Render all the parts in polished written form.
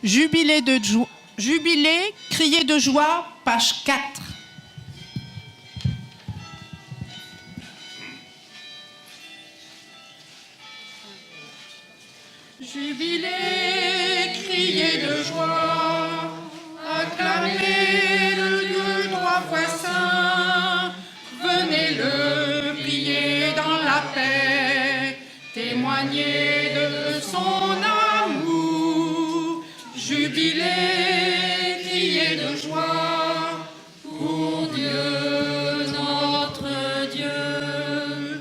Jubilé, crier de joie, page 4. Jubilé, crier de joie, acclamez le Dieu trois fois saint, venez-le prier dans la paix, témoignez de son amour. Jubilé, crier de joie, pour Dieu notre Dieu.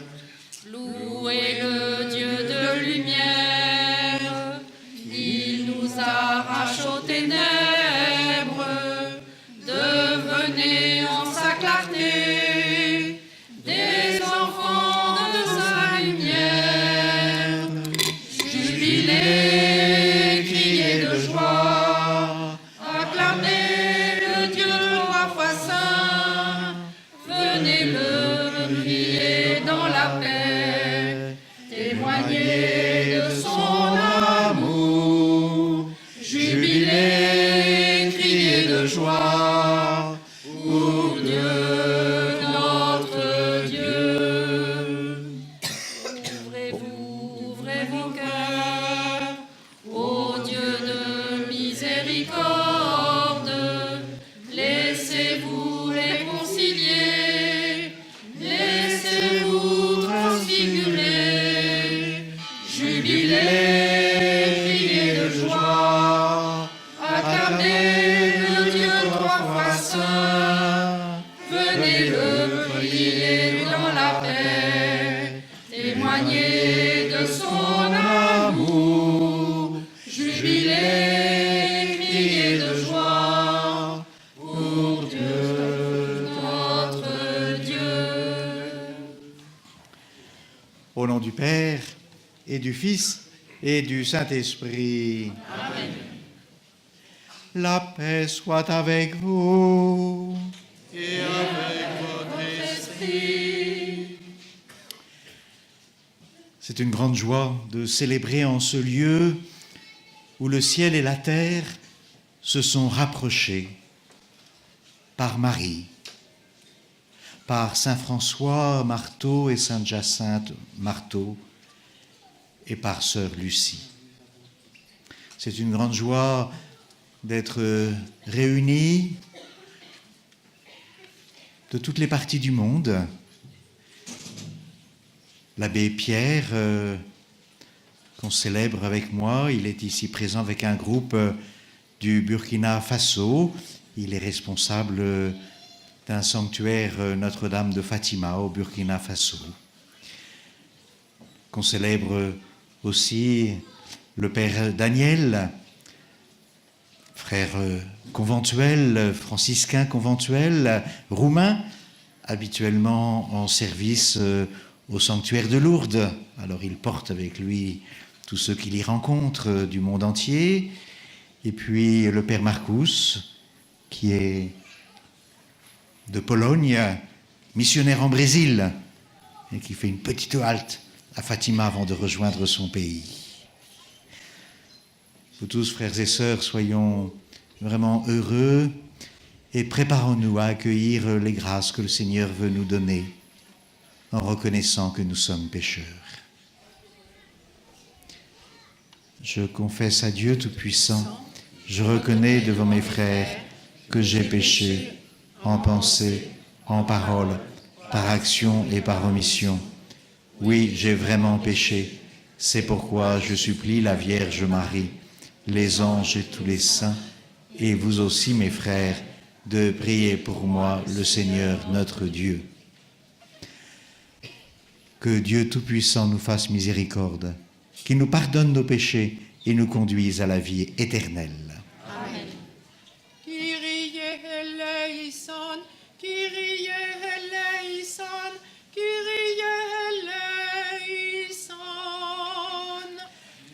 Louez le Dieu de lumière, il nous arrache aux ténèbres, devenez en sa clarté des enfants de sa lumière. Jubilé, criez de joie, acclamez le Dieu trois fois saint, venez-le prier dans la paix, témoignez de son amour. Jubilé, criez de joie, pour Dieu notre Dieu. Ouvrez vos cœurs, ô Dieu de miséricorde, laissez-vous réconcilier, laissez-vous transfigurer. Jubilé, criez de joie, acclamez le Dieu trois fois saint, venez-le prier dans la paix, témoignez de son amour. Jubilé, criez de joie, pour Dieu notre Dieu. Au nom du Père, et du Fils, et du Saint-Esprit. Amen. La paix soit avec vous. Et avec votre esprit. C'est une grande joie de célébrer en ce lieu où le ciel et la terre se sont rapprochés par Marie, par Saint François Marteau et Sainte Jacinthe Marteau, et par Sœur Lucie. C'est une grande joie d'être réunis de toutes les parties du monde. L'abbé Pierre, qu'on célèbre avec moi, il est ici présent avec un groupe du Burkina Faso. Il est responsable d'un sanctuaire Notre-Dame de Fatima au Burkina Faso. Qu'on célèbre aussi le Père Daniel, frère conventuel, franciscain conventuel, roumain, habituellement en service au sanctuaire de Lourdes. Alors il porte avec lui tous ceux qu'il y rencontre du monde entier. Et puis le Père Marcus, qui est de Pologne, missionnaire en Brésil, et qui fait une petite halte à Fatima avant de rejoindre son pays. Vous tous, frères et sœurs, soyons vraiment heureux et préparons-nous à accueillir les grâces que le Seigneur veut nous donner en reconnaissant que nous sommes pécheurs. Je confesse à Dieu Tout-Puissant, je reconnais devant mes frères que j'ai péché en pensée, en parole, par action et par omission. Oui, j'ai vraiment péché. C'est pourquoi je supplie la Vierge Marie, les anges et tous les saints, et vous aussi, mes frères, de prier pour moi, le Seigneur notre Dieu. Que Dieu Tout-Puissant nous fasse miséricorde, qu'il nous pardonne nos péchés et nous conduise à la vie éternelle. Amen. Kyrie eleison, Kyrie eleison, Kyrie eleison.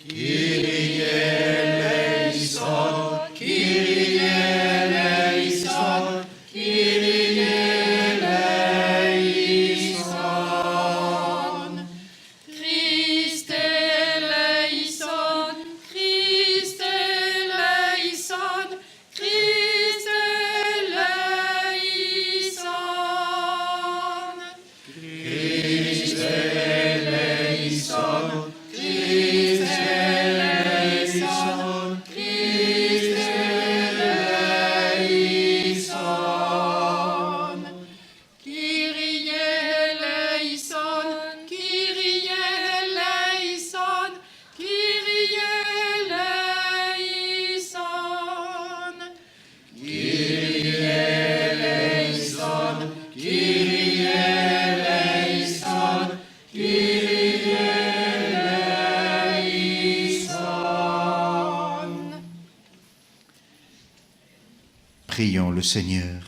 Kyrie eleison, Kyrie eleison, Kyrie eleison. Christ eleison, Christ eleison. Prions le Seigneur.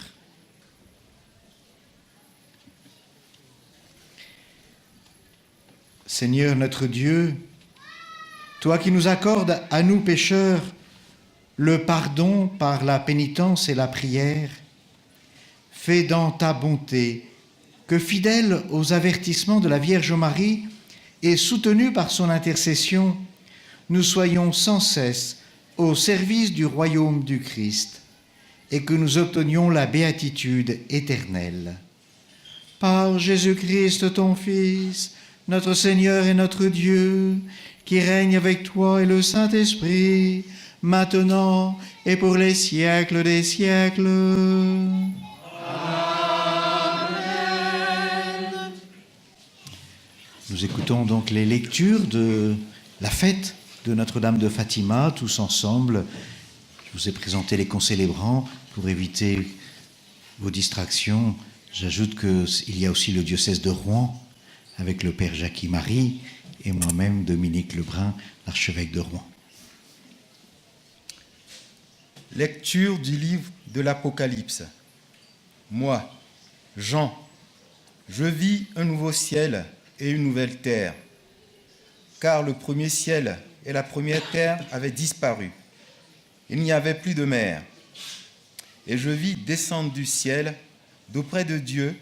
Seigneur notre Dieu, toi qui nous accordes à nous pécheurs le pardon par la pénitence et la prière, fais dans ta bonté que, fidèles aux avertissements de la Vierge Marie et soutenus par son intercession, nous soyons sans cesse au service du royaume du Christ et que nous obtenions la béatitude éternelle. Par Jésus-Christ, ton Fils, notre Seigneur et notre Dieu, qui règne avec toi et le Saint-Esprit, maintenant et pour les siècles des siècles. Amen. Nous écoutons donc les lectures de la fête de Notre-Dame de Fatima, tous ensemble. Je vous ai présenté les concélébrants pour éviter vos distractions. J'ajoute qu'il y a aussi le diocèse de Rouen, avec le père Jacques-Marie et moi-même, Dominique Lebrun, l'archevêque de Rouen. Lecture du livre de l'Apocalypse. Moi, Jean, je vis un nouveau ciel et une nouvelle terre, car le premier ciel et la première terre avaient disparu. Il n'y avait plus de mer. Et je vis descendre du ciel, d'auprès de Dieu,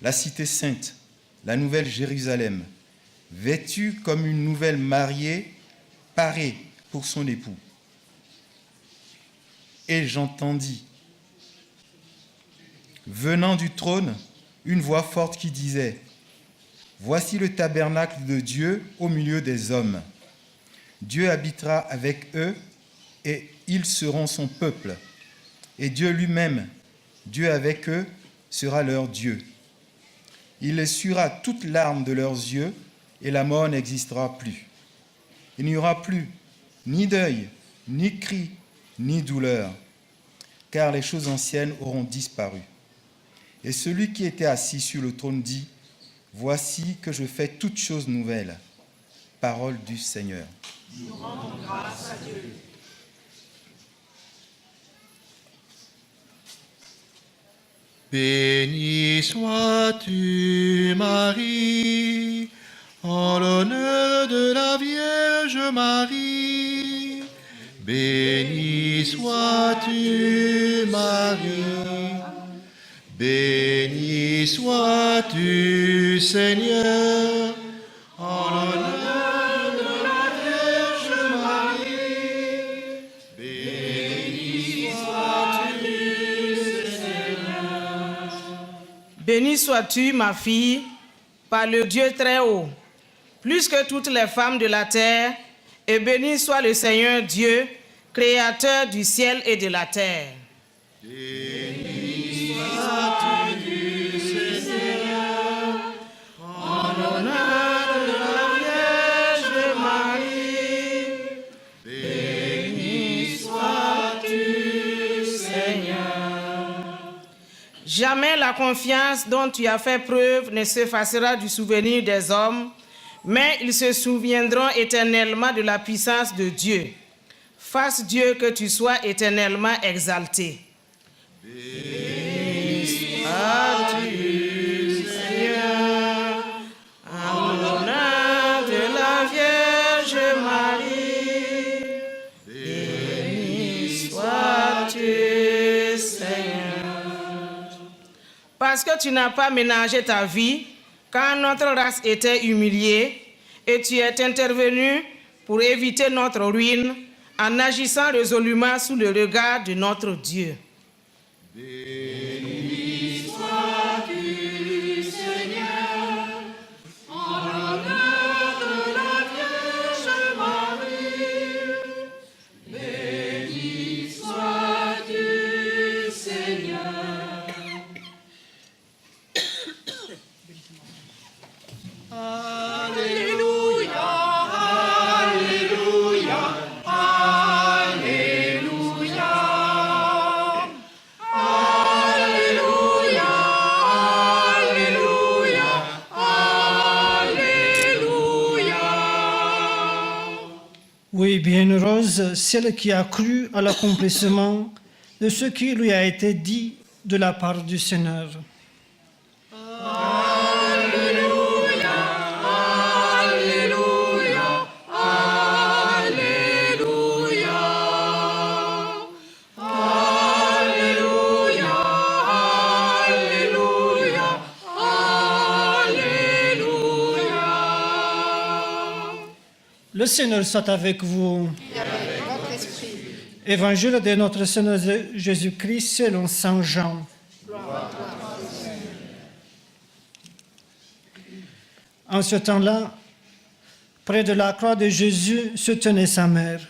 la cité sainte, la nouvelle Jérusalem, vêtue comme une nouvelle mariée, parée pour son époux. Et j'entendis, venant du trône, une voix forte qui disait, « Voici le tabernacle de Dieu au milieu des hommes. Dieu habitera avec eux et ils seront son peuple. Et Dieu lui-même, Dieu avec eux, sera leur Dieu. Il essuiera toute larme de leurs yeux et la mort n'existera plus. Il n'y aura plus ni deuil, ni cri, ni douleur, car les choses anciennes auront disparu. Et celui qui était assis sur le trône dit, « Voici que je fais toutes choses nouvelles. » Parole du Seigneur. Nous rendons grâce à Dieu. Béni sois-tu, Marie, en l'honneur de la Vierge Marie. Béni sois-tu, Marie. Béni sois-tu, Seigneur, en l'honneur de la Vierge Marie. Béni sois-tu, Seigneur. Béni sois-tu, ma fille, par le Dieu très haut, plus que toutes les femmes de la terre, et béni soit le Seigneur Dieu, créateur du ciel et de la terre. Béni sois-tu, Seigneur, en l'honneur de la Vierge Marie. Béni sois-tu, Seigneur. Jamais la confiance dont tu as fait preuve ne s'effacera du souvenir des hommes, mais ils se souviendront éternellement de la puissance de Dieu. Fasse Dieu que tu sois éternellement exalté. Béni sois-tu, Seigneur, en l'honneur de la Vierge Marie. Béni sois-tu, Seigneur. Parce que tu n'as pas ménagé ta vie, quand notre race était humiliée, et tu es intervenu pour éviter notre ruine, en agissant résolument sous le regard de notre Dieu. Béni sois-tu, Seigneur, en l'honneur de la Vierge Oui, bienheureuse celle qui a cru à l'accomplissement de ce qui lui a été dit de la part du Seigneur. Le Seigneur soit avec vous. Et avec votre esprit. Évangile de notre Seigneur Jésus-Christ selon Saint Jean. En ce temps-là, près de la croix de Jésus se tenait sa mère,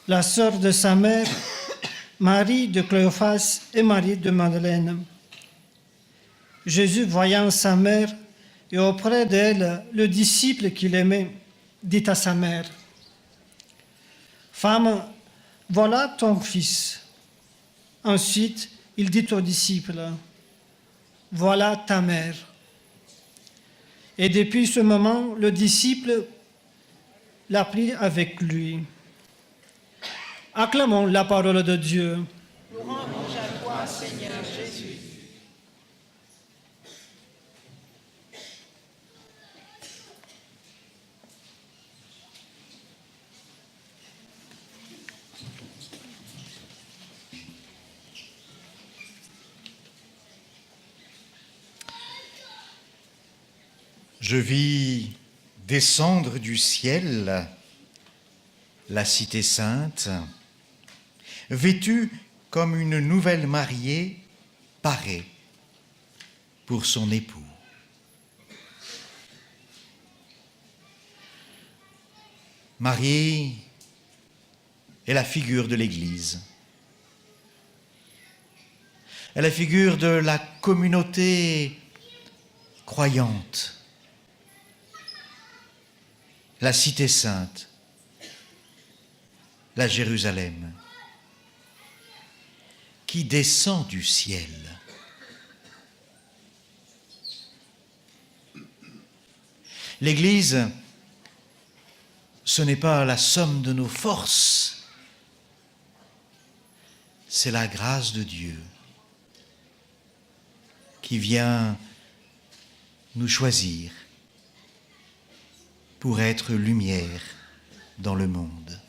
la sœur de sa mère, Marie de Cléophas et Marie de Madeleine. Jésus, voyant sa mère et auprès d'elle le disciple qu'il aimait, dit à sa mère, « Femme, voilà ton fils. » Ensuite, il dit aux disciples, « Voilà ta mère. » Et depuis ce moment, le disciple l'a pris avec lui. Acclamons la parole de Dieu. Louange à toi, Seigneur Jésus. Je vis descendre du ciel la cité sainte, vêtue comme une nouvelle mariée parée pour son époux. Marie est la figure de l'Église. Elle est la figure de la communauté croyante. La cité sainte, la Jérusalem, qui descend du ciel. L'Église, ce n'est pas la somme de nos forces, c'est la grâce de Dieu qui vient nous choisir pour être lumière dans le monde.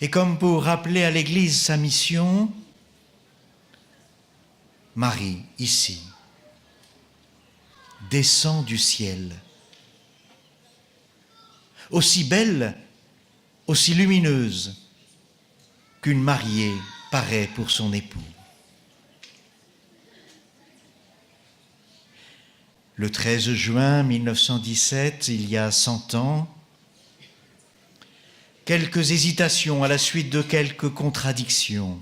Et comme pour rappeler à l'Église sa mission, Marie, ici, descend du ciel, aussi belle, aussi lumineuse qu'une mariée paraît pour son époux. Le 13 juin 1917, il y a 100 ans, quelques hésitations à la suite de quelques contradictions.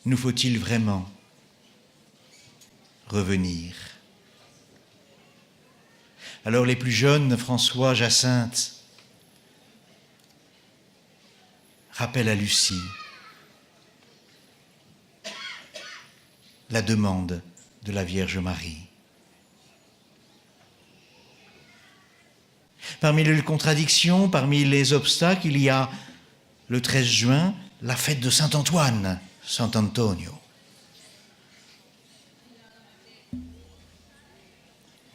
Nous faut-il vraiment revenir? Alors les plus jeunes, François, Jacinthe, rappellent à Lucie la demande de la Vierge Marie. Parmi les contradictions, parmi les obstacles, il y a le 13 juin, la fête de Saint-Antoine, Sant'Antonio.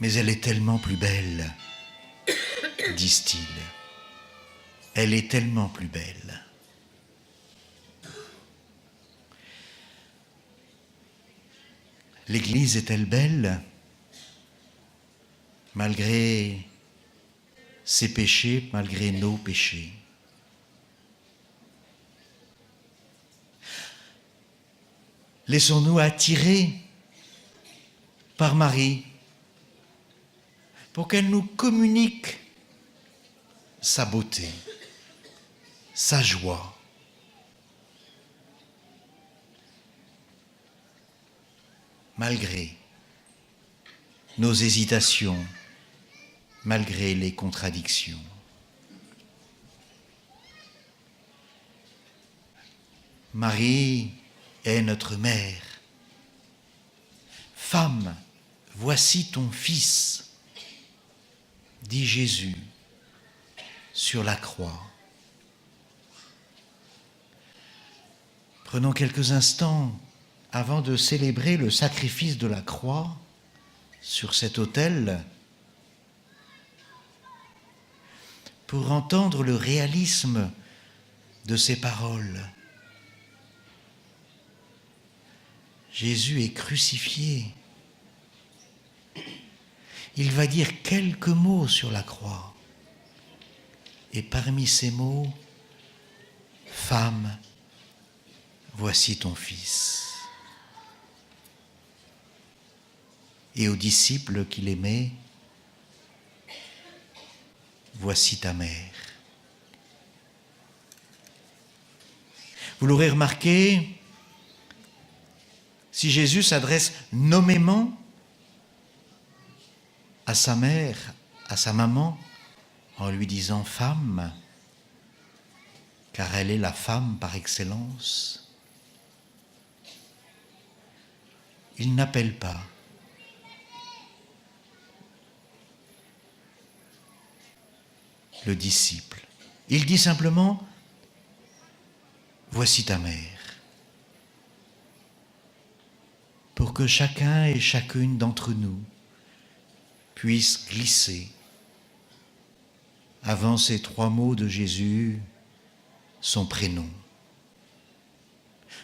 Mais elle est tellement plus belle, disent-ils. Elle est tellement plus belle. L'Église est-elle belle, malgré ses péchés, malgré nos péchés? Laissons-nous attirer par Marie pour qu'elle nous communique sa beauté, sa joie. Malgré nos hésitations, malgré les contradictions. Marie est notre mère. Femme, voici ton fils. dit Jésus sur la croix. Prenons quelques instants avant de célébrer le sacrifice de la croix sur cet autel pour entendre le réalisme de ces paroles. Jésus est crucifié. Il va dire quelques mots sur la croix. Et parmi ces mots, « Femme, voici ton fils. » Et aux disciples qu'il aimait, « Voici ta mère. » Vous l'aurez remarqué, si Jésus s'adresse nommément à sa mère, à sa maman, en lui disant « femme », car elle est la femme par excellence, il n'appelle pas. Le disciple. Il dit simplement « Voici ta mère », pour que chacun et chacune d'entre nous puisse glisser avant ces 3 mots de Jésus son prénom.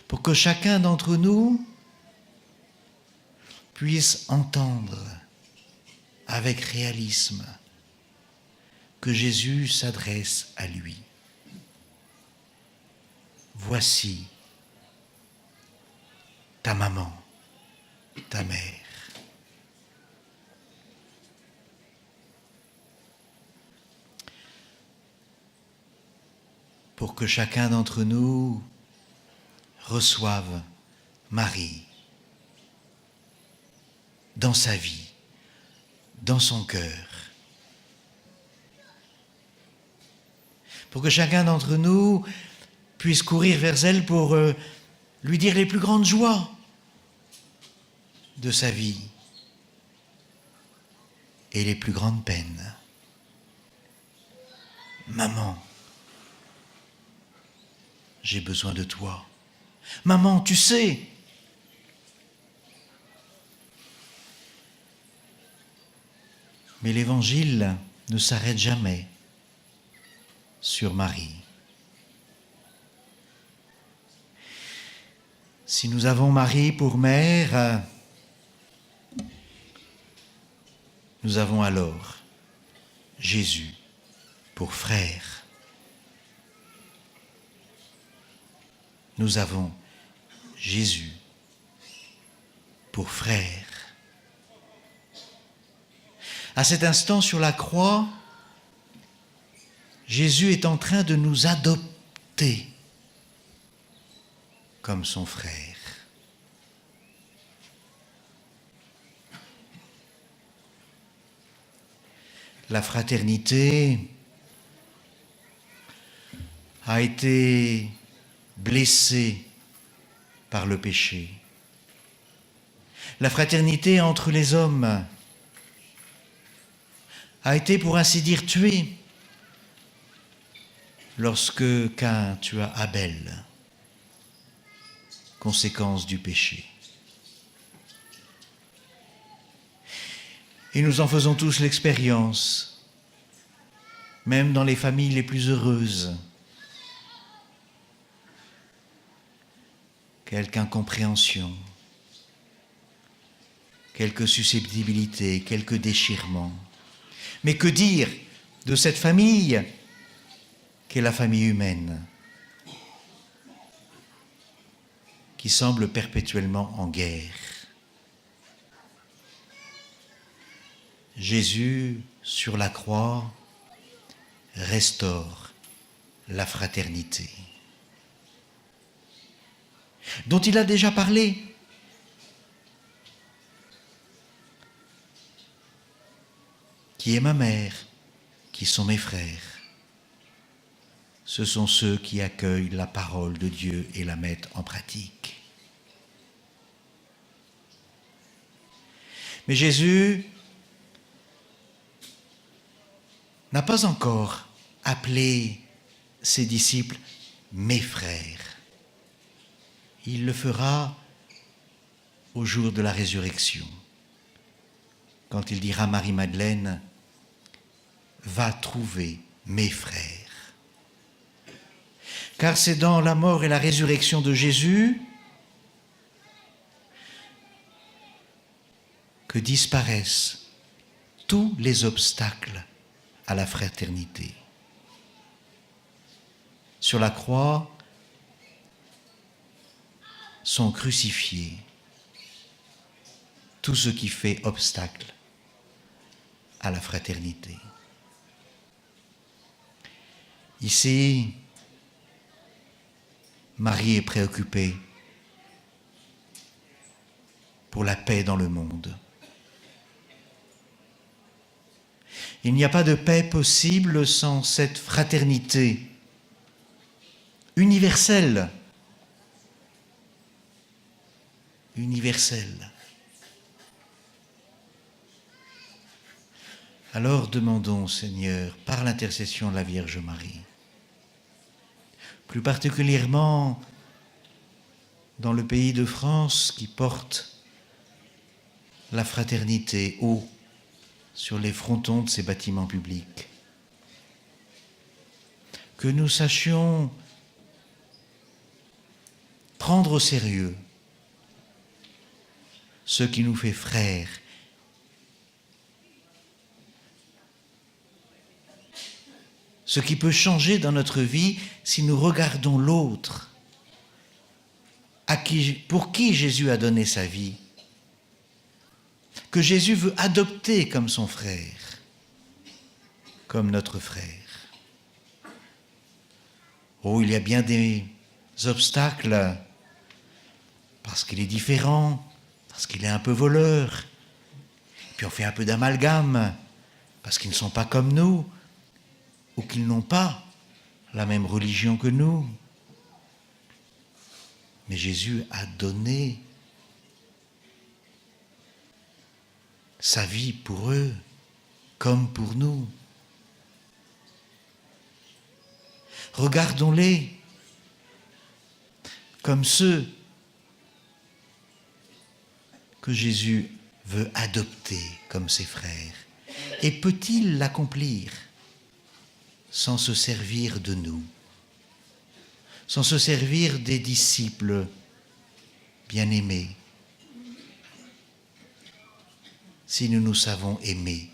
Pour que chacun d'entre nous puisse entendre avec réalisme que Jésus s'adresse à lui. Voici ta maman, ta mère. Pour que chacun d'entre nous reçoive Marie dans sa vie, dans son cœur. Pour que chacun d'entre nous puisse courir vers elle pour lui dire les plus grandes joies de sa vie et les plus grandes peines. Maman, j'ai besoin de toi. Maman, tu sais. Mais l'Évangile ne s'arrête jamais sur Marie. Si nous avons Marie pour mère, nous avons alors Jésus pour frère. Nous avons Jésus pour frère. À cet instant sur la croix, Jésus est en train de nous adopter comme son frère. La fraternité a été blessée par le péché. La fraternité entre les hommes a été, pour ainsi dire, tuée lorsque Caïn tua Abel, conséquence du péché. Et nous en faisons tous l'expérience, même dans les familles les plus heureuses. Quelque incompréhension, quelques susceptibilités, quelques déchirements. Mais que dire de cette famille qu'est la famille humaine, qui semble perpétuellement en guerre? Jésus, sur la croix, restaure la fraternité, dont il a déjà parlé. Qui est ma mère, qui sont mes frères. Ce sont ceux qui accueillent la parole de Dieu et la mettent en pratique. Mais Jésus n'a pas encore appelé ses disciples « mes frères ». Il le fera au jour de la résurrection, quand il dira à Marie-Madeleine « va trouver mes frères ». Car c'est dans la mort et la résurrection de Jésus que disparaissent tous les obstacles à la fraternité. Sur la croix sont crucifiés tout ce qui fait obstacle à la fraternité. Ici, Marie est préoccupée pour la paix dans le monde. Il n'y a pas de paix possible sans cette fraternité universelle. Universelle. Alors demandons, Seigneur, par l'intercession de la Vierge Marie, plus particulièrement dans le pays de France qui porte la fraternité haut sur les frontons de ces bâtiments publics, que nous sachions prendre au sérieux ce qui nous fait frères, ce qui peut changer dans notre vie si nous regardons l'autre, pour qui Jésus a donné sa vie, que Jésus veut adopter comme son frère, comme notre frère. Oh, il y a bien des obstacles, parce qu'il est différent, parce qu'il est un peu voleur, puis on fait un peu d'amalgame, parce qu'ils ne sont pas comme nous, ou qu'ils n'ont pas la même religion que nous. Mais Jésus a donné sa vie pour eux, comme pour nous. Regardons-les comme ceux que Jésus veut adopter comme ses frères. Et peut-il l'accomplir sans se servir de nous, sans se servir des disciples bien-aimés, si nous nous savons aimer?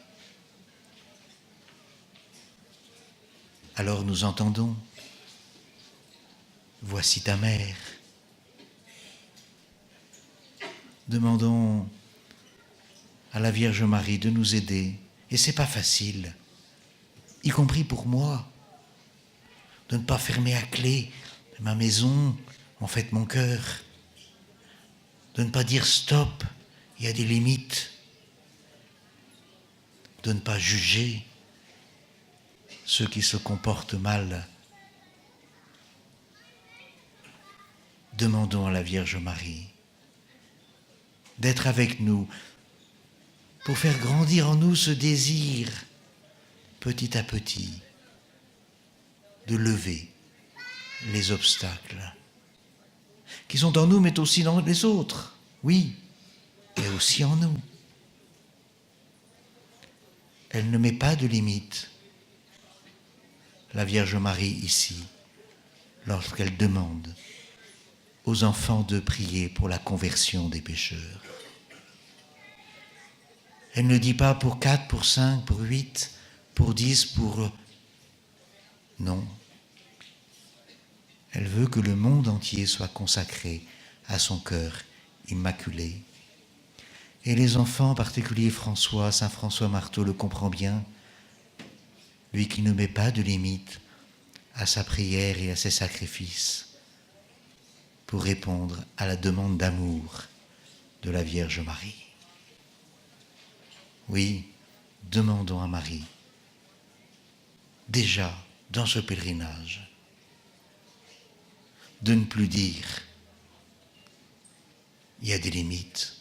Alors nous entendons, voici ta mère. Demandons à la Vierge Marie de nous aider, et c'est pas facile, y compris pour moi, de ne pas fermer à clé ma maison, en fait mon cœur, de ne pas dire stop, il y a des limites, de ne pas juger ceux qui se comportent mal. Demandons à la Vierge Marie d'être avec nous pour faire grandir en nous ce désir, petit à petit, de lever les obstacles qui sont en nous, mais aussi dans les autres, oui, et aussi en nous. Elle ne met pas de limite, la Vierge Marie ici, lorsqu'elle demande aux enfants de prier pour la conversion des pécheurs. Elle ne dit pas pour 4, pour 5, pour 8, pour 10, pour... Non. Elle veut que le monde entier soit consacré à son cœur immaculé. Et les enfants, en particulier François, Saint François Marteau le comprend bien, lui qui ne met pas de limite à sa prière et à ses sacrifices, pour répondre à la demande d'amour de la Vierge Marie. Oui, demandons à Marie, déjà dans ce pèlerinage, de ne plus dire il y a des limites,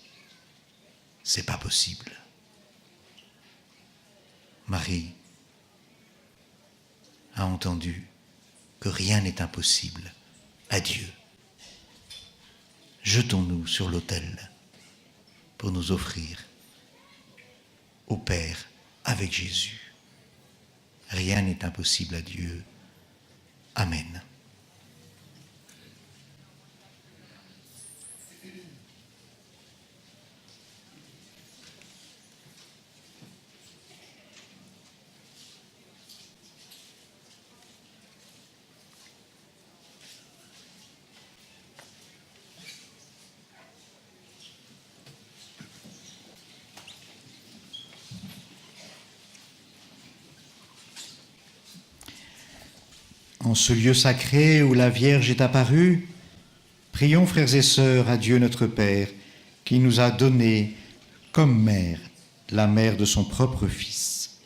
c'est pas possible. Marie, a entendu que rien n'est impossible à Dieu. Jetons-nous sur l'autel pour nous offrir au Père avec Jésus. Rien n'est impossible à Dieu. Amen. En ce lieu sacré où la Vierge est apparue, prions, frères et sœurs, à Dieu notre Père, qui nous a donné comme mère la mère de son propre Fils.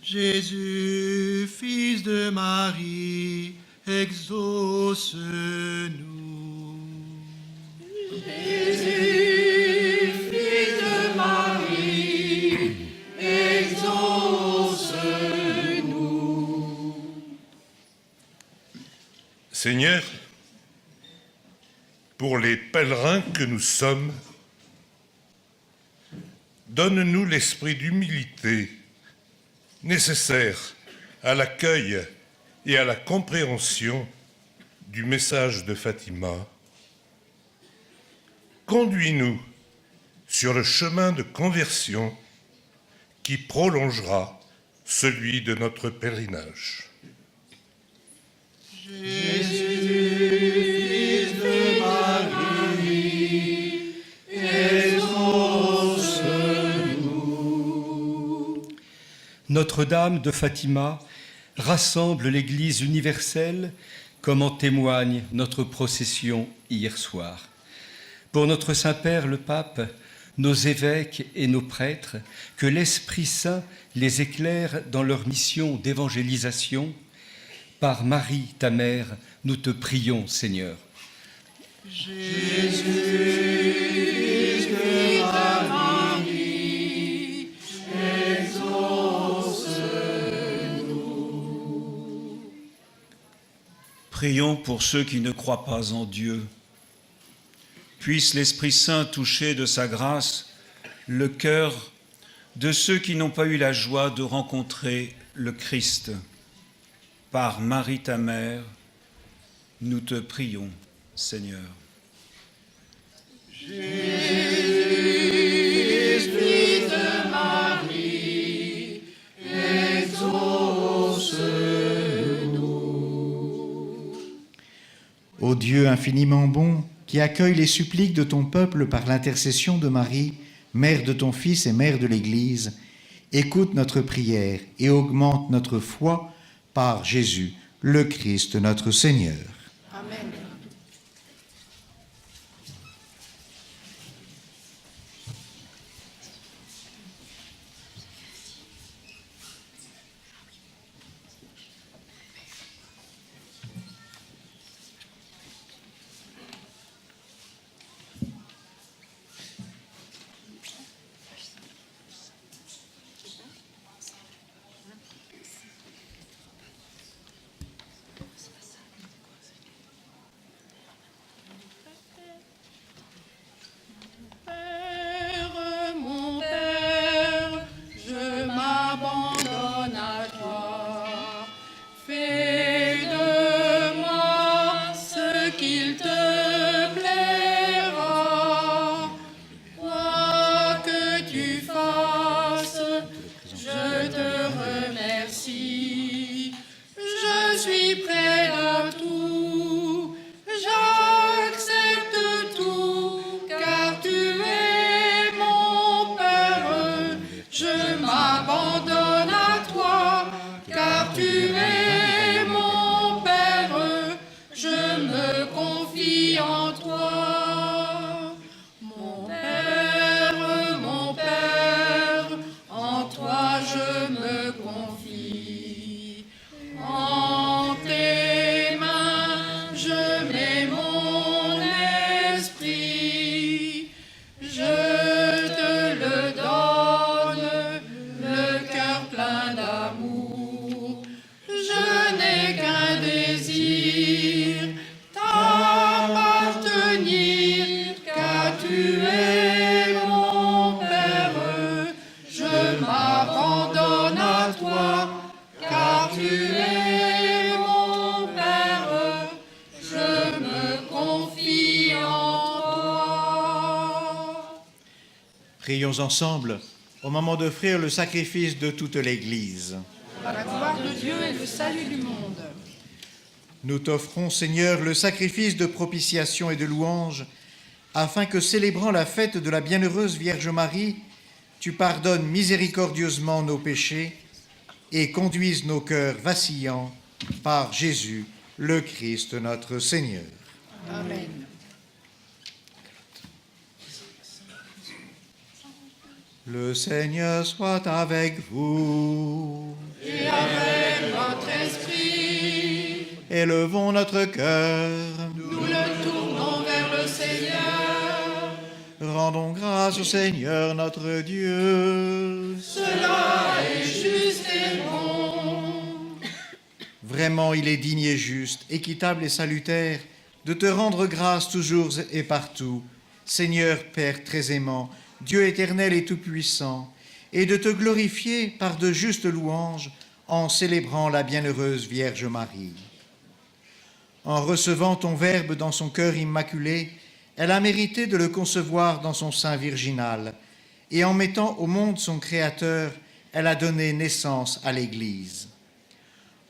Jésus, fils de Marie, exauce-nous. Jésus, fils de Marie, exauce-nous. Seigneur, pour les pèlerins que nous sommes, donne-nous l'esprit d'humilité nécessaire à l'accueil et à la compréhension du message de Fatima. Conduis-nous sur le chemin de conversion qui prolongera celui de notre pèlerinage. Jésus, fils de Marie, exauce-nous. Notre-Dame de Fatima rassemble l'Église universelle comme en témoigne notre procession hier soir. Pour notre Saint-Père le Pape, nos évêques et nos prêtres, que l'Esprit Saint les éclaire dans leur mission d'évangélisation. Par Marie, ta mère, nous te prions, Seigneur. Jésus, fils de Marie, exauce-nous. Prions pour ceux qui ne croient pas en Dieu. Puisse l'Esprit Saint toucher de sa grâce le cœur de ceux qui n'ont pas eu la joie de rencontrer le Christ. Par Marie, ta mère, nous te prions, Seigneur. Jésus, fils de Marie, exauce-nous. Ô Dieu infiniment bon, qui accueille les suppliques de ton peuple par l'intercession de Marie, mère de ton Fils et mère de l'Église, écoute notre prière et augmente notre foi par Jésus, le Christ, notre Seigneur. Amen. Mon Père, je m'abandonne à toi. Fais de moi ce qu'il te plaira. Quoi que tu fasses, je te remercie. Je suis près de tout. J'accepte tout, car tu es mon Père. Je m'abandonne à toi, car tu es mon Père. Je me confie en toi. Mon Père, en toi je me confie. En tes mains, je mets mon esprit. Je te le donne, le cœur tu es mon Père, je me confie en toi. Prions ensemble au moment d'offrir le sacrifice de toute l'Église. À la gloire de Dieu et le salut du monde. Nous t'offrons, Seigneur, le sacrifice de propitiation et de louange, afin que, célébrant la fête de la bienheureuse Vierge Marie, tu pardonnes miséricordieusement nos péchés et conduises nos cœurs vacillants par Jésus, le Christ notre Seigneur. Amen. Le Seigneur soit avec vous. Et avec votre esprit, Élevons notre cœur. nous le tournons vers le Seigneur. Rendons grâce au Seigneur notre Dieu. Cela est juste et bon. Vraiment, il est digne et juste, équitable et salutaire de te rendre grâce toujours et partout, Seigneur Père très aimant, Dieu éternel et tout-puissant, et de te glorifier par de justes louanges en célébrant la bienheureuse Vierge Marie. En recevant ton Verbe dans son cœur immaculé, elle a mérité de le concevoir dans son sein virginal, et en mettant au monde son Créateur, elle a donné naissance à l'Église.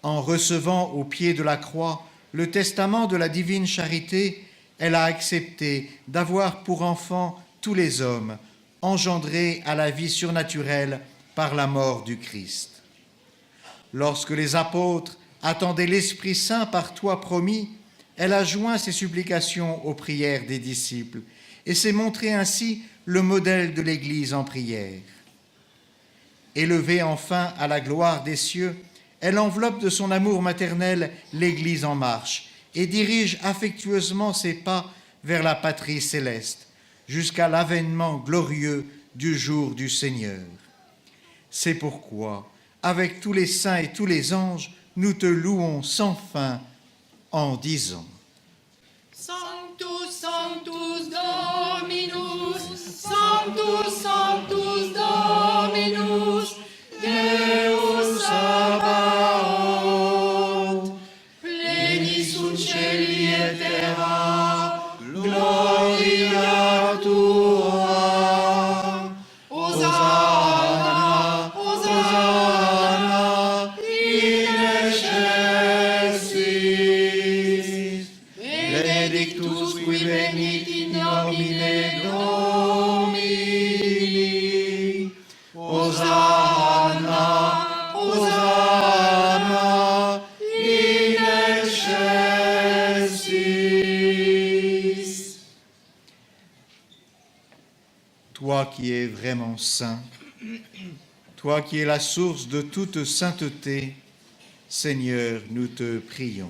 En recevant au pied de la croix le testament de la divine charité, elle a accepté d'avoir pour enfants tous les hommes, engendrés à la vie surnaturelle par la mort du Christ. Lorsque les apôtres attendaient l'Esprit Saint par toi promis, elle a joint ses supplications aux prières des disciples et s'est montrée ainsi le modèle de l'Église en prière. Élevée enfin à la gloire des cieux, elle enveloppe de son amour maternel l'Église en marche et dirige affectueusement ses pas vers la patrie céleste, jusqu'à l'avènement glorieux du jour du Seigneur. C'est pourquoi, avec tous les saints et tous les anges, nous te louons sans fin en disant: Sanctus, Sanctus Dominus, Sanctus, Sanctus Dominus, Deus Sabaoth, pleni sunt celi et terra, gloria tua. Hosanna, Hosanna, in excelsis. Benedictus qui venit in nomine Domini. Hosanna, Hosanna, in excelsis. Toi qui es vraiment saint, toi qui es la source de toute sainteté, Seigneur, nous te prions.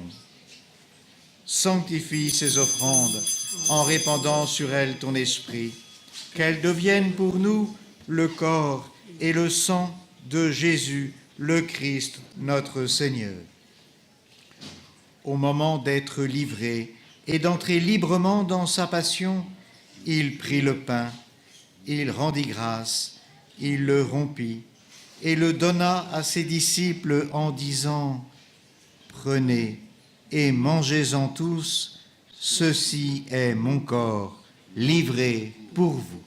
Sanctifie ces offrandes en répandant sur elles ton esprit, qu'elles deviennent pour nous le corps et le sang de Jésus, le Christ, notre Seigneur. Au moment d'être livré et d'entrer librement dans sa passion, il prit le pain, il rendit grâce, il le rompit et le donna à ses disciples en disant: Prenez et mangez-en tous, ceci est mon corps livré pour vous.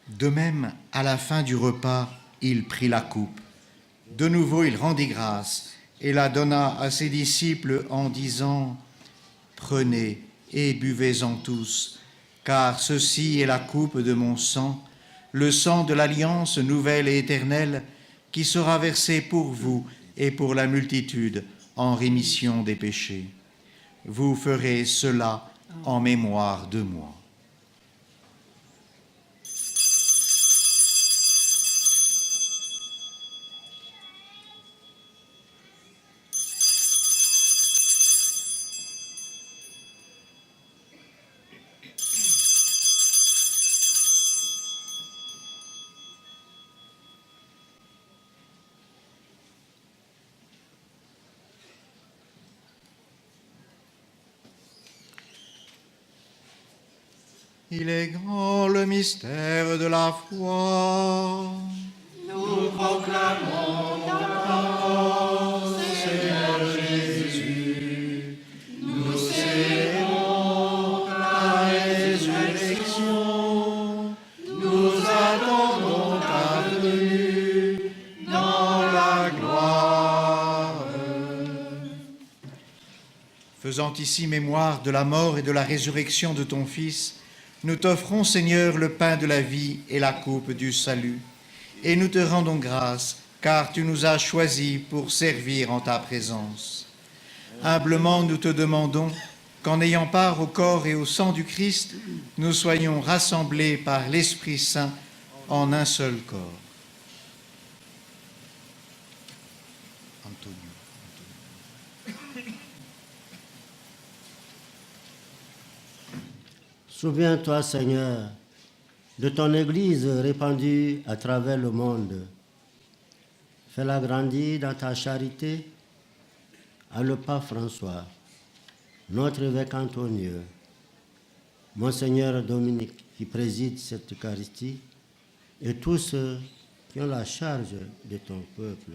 De même, à la fin du repas, il prit la coupe. De nouveau, il rendit grâce et la donna à ses disciples en disant: Prenez et buvez-en tous, car ceci est la coupe de mon sang, le sang de l'alliance nouvelle et éternelle, qui sera versé pour vous et pour la multitude en rémission des péchés. Vous ferez cela en mémoire de moi. Il est grand le mystère de la foi. Nous proclamons ta grâce, Seigneur Jésus. Nous célébrons ta résurrection. Nous attendons ta venue dans la gloire. Faisant ici mémoire de la mort et de la résurrection de ton Fils, nous t'offrons, Seigneur, le pain de la vie et la coupe du salut. Et nous te rendons grâce, car tu nous as choisis pour servir en ta présence. Humblement, nous te demandons qu'en ayant part au corps et au sang du Christ, nous soyons rassemblés par l'Esprit Saint en un seul corps. Antonio. Souviens-toi, Seigneur, de ton Église répandue à travers le monde. Fais-la grandir dans ta charité à le pape François, notre évêque Antonio, Monseigneur Dominique qui préside cette Eucharistie et tous ceux qui ont la charge de ton peuple.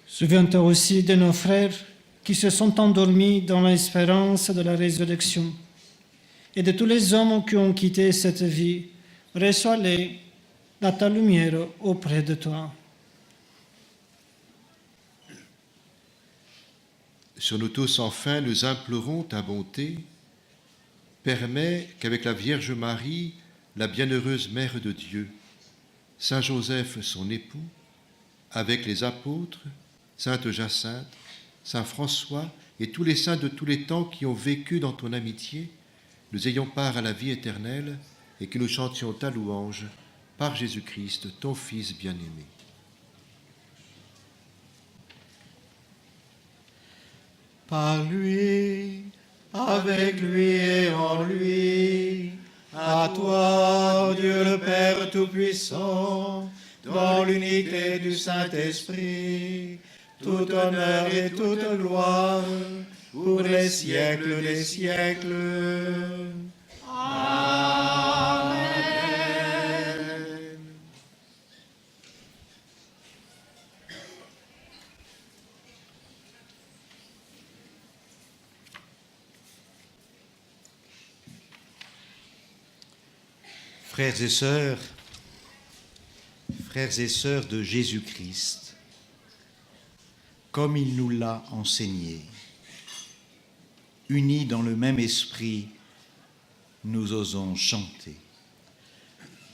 Souviens-toi aussi de nos frères qui se sont endormis dans l'espérance de la résurrection, et de tous les hommes qui ont quitté cette vie. Reçois-les dans ta lumière auprès de toi. Sur nous tous, enfin, nous implorons ta bonté. Permets qu'avec la Vierge Marie, la bienheureuse Mère de Dieu, Saint Joseph, son époux, avec les apôtres, Sainte Jacinthe, Saint François et tous les saints de tous les temps qui ont vécu dans ton amitié, nous ayons part à la vie éternelle et que nous chantions ta louange par Jésus-Christ, ton Fils bien-aimé. Par lui, avec lui et en lui, à toi, Dieu le Père Tout-Puissant, dans l'unité du Saint-Esprit, tout honneur et toute gloire pour les siècles des siècles. Amen. Frères et sœurs de Jésus-Christ, comme il nous l'a enseigné, unis dans le même esprit, nous osons chanter.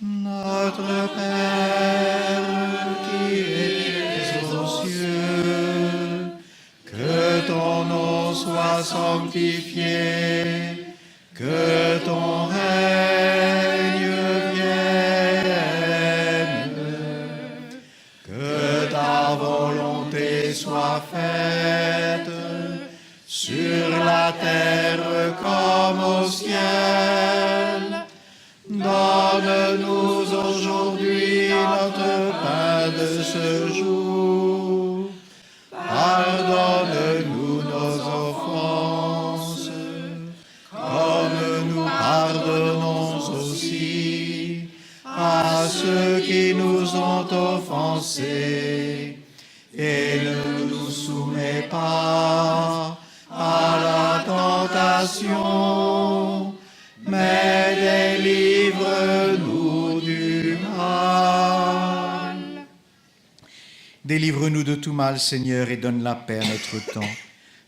Notre Père qui es aux cieux, que ton nom soit sanctifié, que ton règne vienne, que ta volonté soit faite sur la terre comme au ciel. Donne-nous aujourd'hui notre pain de ce jour. Pardonne-nous nos offenses, comme nous pardonnons aussi à ceux qui nous ont offensés. Et ne nous soumets pas à la tentation, mais délivre-nous du mal. Délivre-nous de tout mal, Seigneur, et donne la paix à notre temps.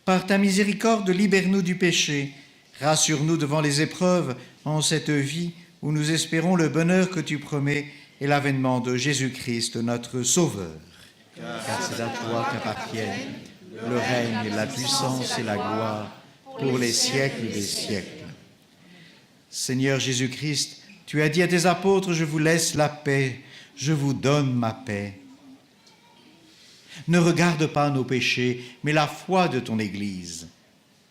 Par ta miséricorde, libère-nous du péché. Rassure-nous devant les épreuves en cette vie où nous espérons le bonheur que tu promets et l'avènement de Jésus-Christ, notre Sauveur. Car c'est à toi qu'appartiennent le règne, la puissance et la gloire pour les siècles des siècles. Seigneur Jésus-Christ, tu as dit à tes apôtres, je vous laisse la paix, je vous donne ma paix. Ne regarde pas nos péchés, mais la foi de ton Église,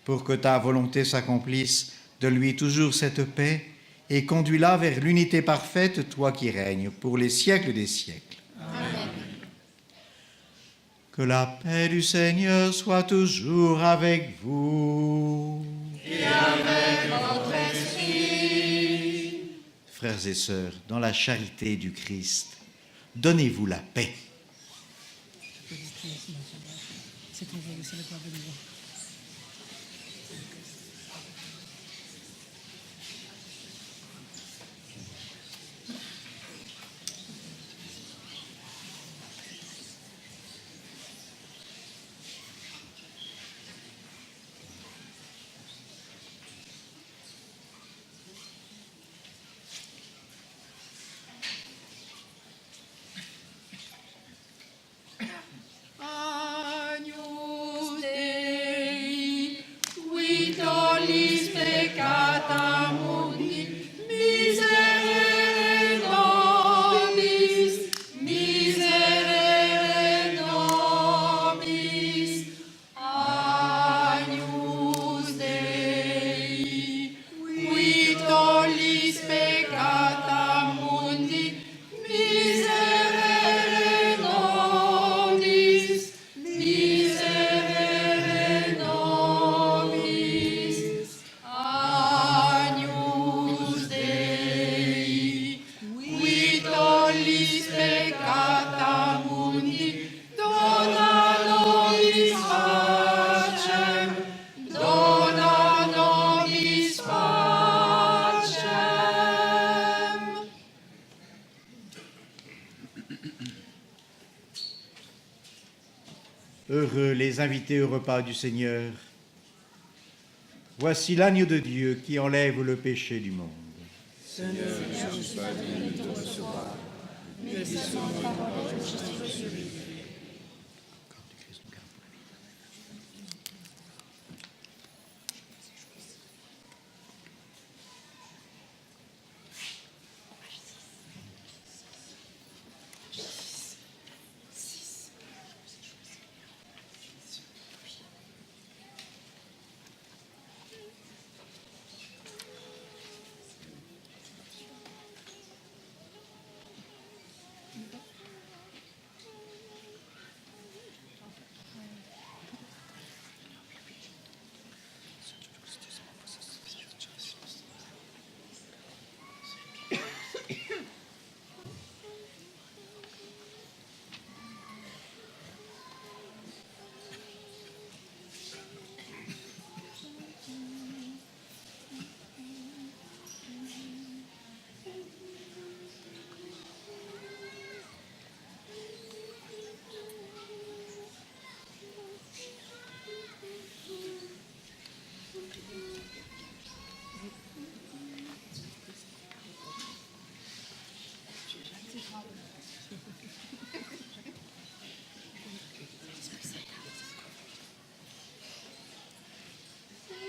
pour que ta volonté s'accomplisse, donne-lui toujours cette paix et conduis-la vers l'unité parfaite, toi qui règnes pour les siècles des siècles. Amen. Que la paix du Seigneur soit toujours avec vous. Et avec frères et sœurs, dans la charité du Christ, donnez-vous la paix. Agnus Dei, qui tollis peccata mundi, miserere nobis, miserere nobis. Agnus Dei, qui tollis peccata mundi, miserere nobis, miserere nobis. Agnus Dei, qui tollis peccata mundi, dona nobis pacem, dona nobis pacem. Heureux les invités au repas du Seigneur. Voici l'agneau de Dieu qui enlève le péché du monde.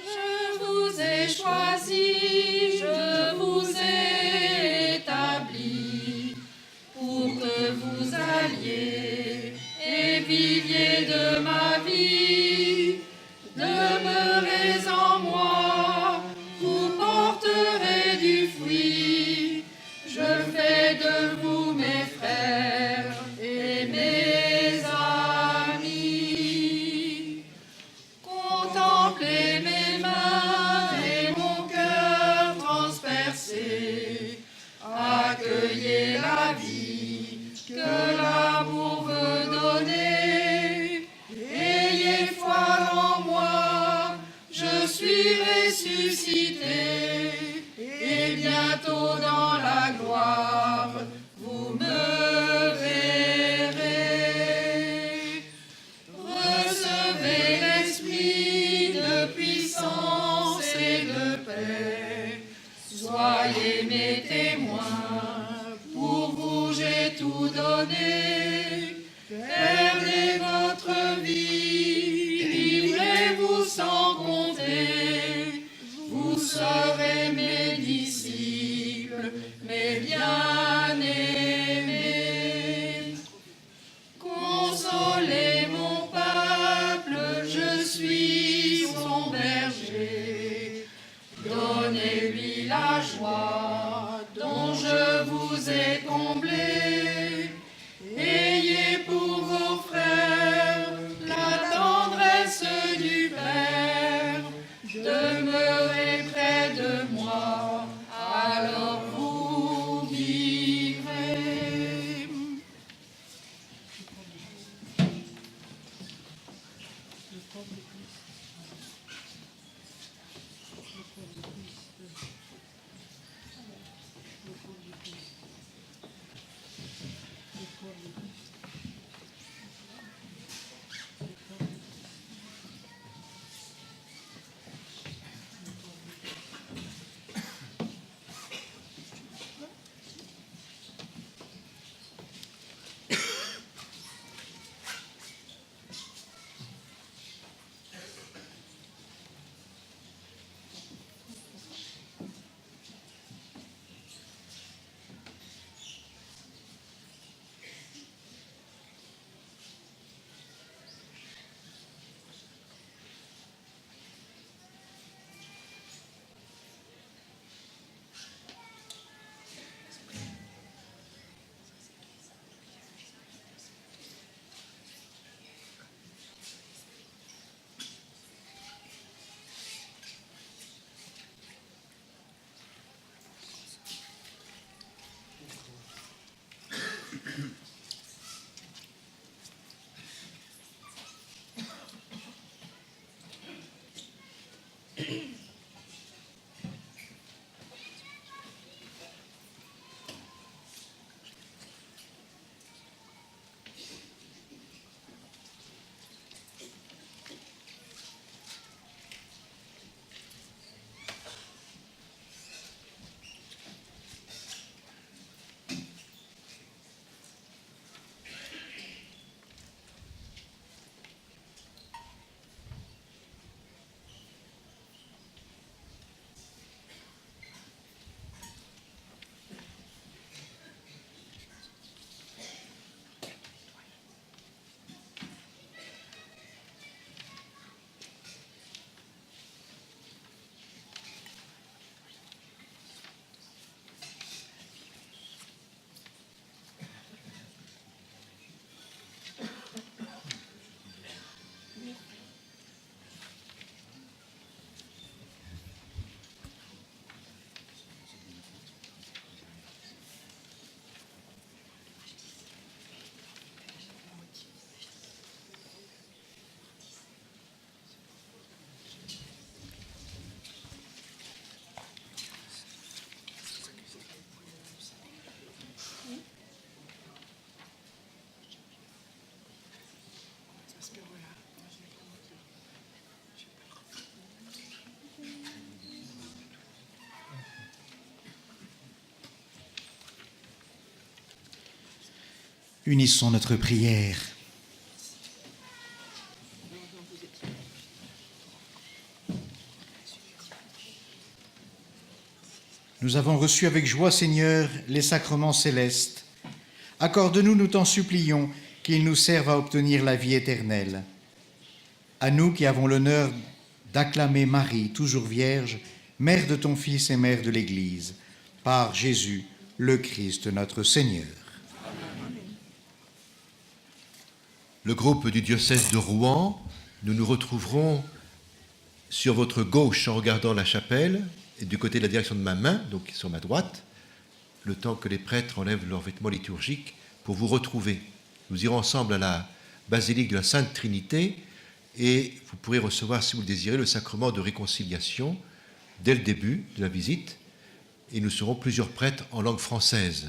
Je vous ai choisi, je vous ai établi pour que vous alliez et viviez de ma vie. Demeurez en moi, vous porterez du fruit. Je fais de vous mes frères et mes amis. Contemplez mes mains et mon cœur transpercé. Accueillez la vie que l'amour veut donner. Unissons notre prière. Nous avons reçu avec joie, Seigneur, les sacrements célestes. Accorde-nous, nous t'en supplions, qu'ils nous servent à obtenir la vie éternelle. À nous qui avons l'honneur d'acclamer Marie, toujours vierge, mère de ton Fils et mère de l'Église, par Jésus, le Christ, notre Seigneur. Le groupe du diocèse de Rouen, nous nous retrouverons sur votre gauche en regardant la chapelle et du côté de la direction de ma main, donc sur ma droite, le temps que les prêtres enlèvent leurs vêtements liturgiques pour vous retrouver. Nous irons ensemble à la basilique de la Sainte Trinité et vous pourrez recevoir, si vous le désirez, le sacrement de réconciliation dès le début de la visite. Et nous serons plusieurs prêtres en langue française.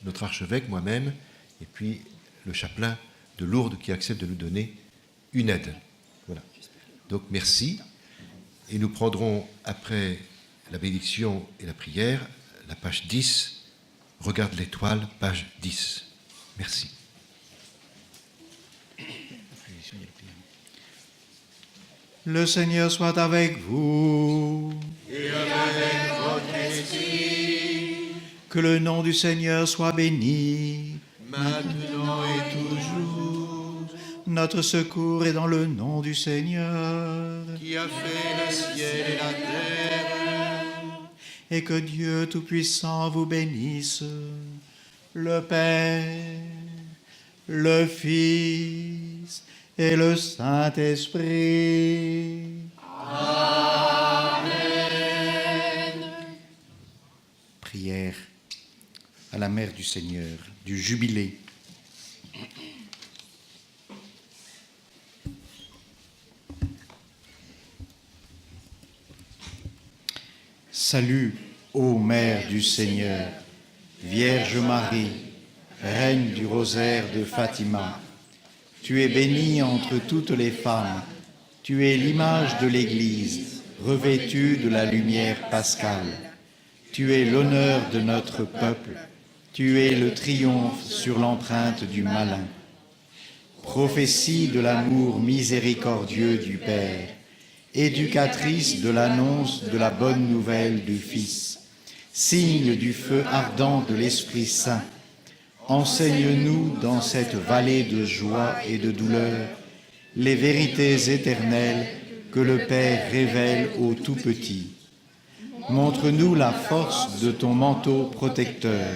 Notre archevêque, moi-même, et puis le chapelain de Lourdes qui accepte de nous donner une aide. Voilà. Donc merci. Et nous prendrons, après la bénédiction et la prière, la page 10. Regarde l'étoile, page 10. Merci. Le Seigneur soit avec vous. Et avec votre esprit. Que le nom du Seigneur soit béni. Maintenant et toujours. Notre secours est dans le nom du Seigneur. Qui a fait le ciel et la terre. Et que Dieu Tout-Puissant vous bénisse, le Père, le Fils et le Saint-Esprit. Amen. Prière à la Mère du Seigneur, du Jubilé. Salut, ô Mère du Seigneur, Vierge Marie, Reine du rosaire de Fatima. Tu es bénie entre toutes les femmes. Tu es l'image de l'Église, revêtue de la lumière pascale. Tu es l'honneur de notre peuple. Tu es le triomphe sur l'empreinte du malin. Prophétie de l'amour miséricordieux du Père, éducatrice de l'annonce de la bonne nouvelle du Fils, signe du feu ardent de l'Esprit Saint, enseigne-nous dans cette vallée de joie et de douleur les vérités éternelles que le Père révèle aux tout-petits. Montre-nous la force de ton manteau protecteur.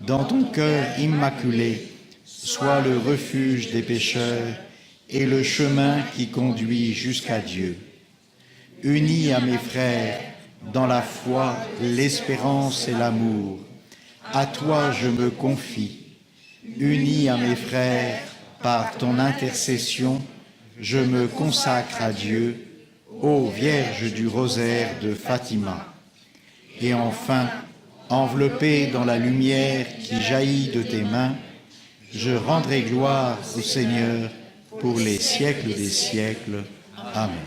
Dans ton cœur immaculé, sois le refuge des pécheurs et le chemin qui conduit jusqu'à Dieu. Unis à mes frères dans la foi, l'espérance et l'amour, à toi je me confie. Unis à mes frères par ton intercession, je me consacre à Dieu, ô Vierge du rosaire de Fatima. Et enfin, enveloppé dans la lumière qui jaillit de tes mains, je rendrai gloire au Seigneur pour les siècles des siècles. Amen.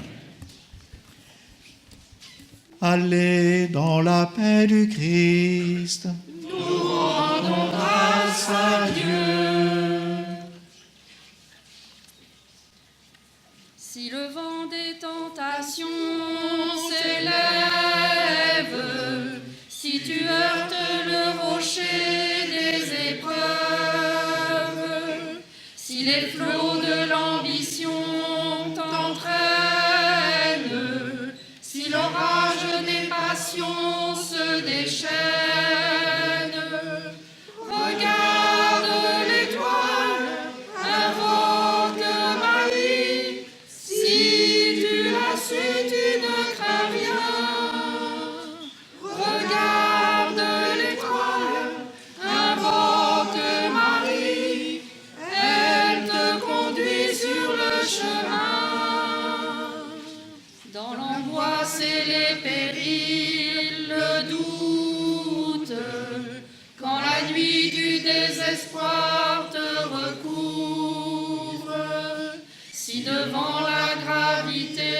Allez dans la paix du Christ. Nous rendons grâce à Dieu. Si le vent des tentations s'élève, si tu heurtes le rocher des épreuves, si les flots de l'ambition t'entraînent, si l'orage des passions se déchaîne, regarde l'étoile, invoque Marie. Si tu la suis, tu ne crains rien. Regarde l'étoile, invoque Marie. Elle te conduit sur le chemin. Dans l'angoisse et les périls, le doute, quand la nuit du désespoir te recouvre, si devant la gravité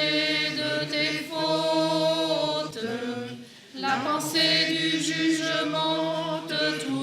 de tes fautes, la pensée du jugement te tourmente,